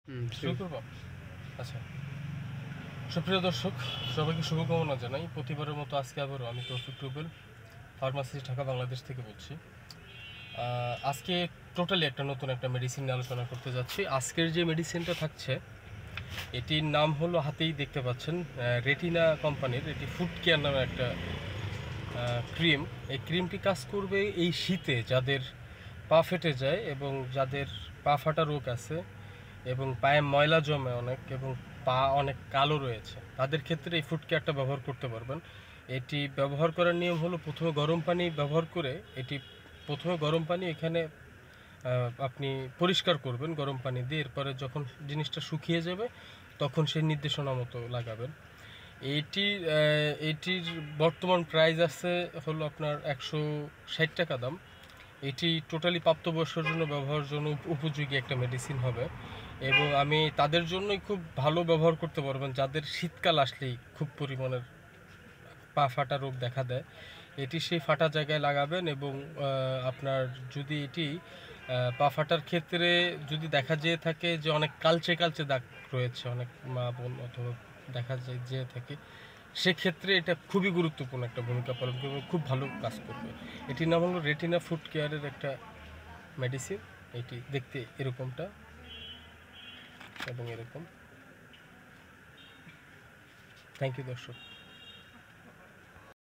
শুরু করবো। আচ্ছা, সুপ্রিয় দর্শক, সবাইকে শুভকামনা জানাই। প্রতিবারের মতো আজকে আবারও আমি তৌফিক রুবেল, ফার্মাসিস্ট, ঢাকা, বাংলাদেশ থেকে বলছি। আজকে টোটালি নতুন একটা মেডিসিন নিয়ে আলোচনা করতে যাচ্ছি। আজকের যে মেডিসিনটা থাকছে এটির নাম হলো, হাতেই দেখতে পাচ্ছেন, রেটিনা কোম্পানির, এটি ফুড কেয়ার নামে একটা ক্রিম। এই ক্রিমটি কাজ করবে এই শীতে যাদের পা ফেটে যায় এবং যাদের পা ফাটা রোগ আছে এবং পায়ে ময়লা জমে অনেক এবং পা অনেক কালো রয়েছে, তাদের ক্ষেত্রে এই ফুড কেয়ারটা ব্যবহার করতে পারবেন। এটি ব্যবহার করার নিয়ম হলো, প্রথমে গরম পানি ব্যবহার করে গরম পানি এখানে আপনি পরিষ্কার করবেন গরম পানি দিয়ে। এরপরে যখন জিনিসটা শুকিয়ে যাবে তখন সেই নির্দেশনা মতো লাগাবেন। এটির বর্তমান প্রাইস আছে হলো আপনার 160 টাকা দাম। এটি টোটালি প্রাপ্তবয়স্কর জন্য ব্যবহারের জন্য উপযোগী একটা মেডিসিন হবে এবং আমি তাদের জন্যই খুব ভালো ব্যবহার করতে পারবেন যাদের শীতকাল আসলেই খুব পরিমাণের পা ফাটা রোগ দেখা দেয়। এটি সেই ফাটা জায়গায় লাগাবেন এবং আপনার যদি এটি পা ফাটার ক্ষেত্রে যদি দেখা যেয়ে থাকে যে অনেক কালচে কালচে দাগ রয়েছে, অনেক মা বোন অথবা দেখা যায় যে থাকে, সেক্ষেত্রে এটা খুবই গুরুত্বপূর্ণ একটা ভূমিকা পালন করবে, খুব ভালো কাজ করবে। এটির নাম হলো রেটিনা ফুড কেয়ারের একটা মেডিসিন। এটি দেখতে এরকমটা এবং এরকম। থ্যাংক ইউ দর্শক।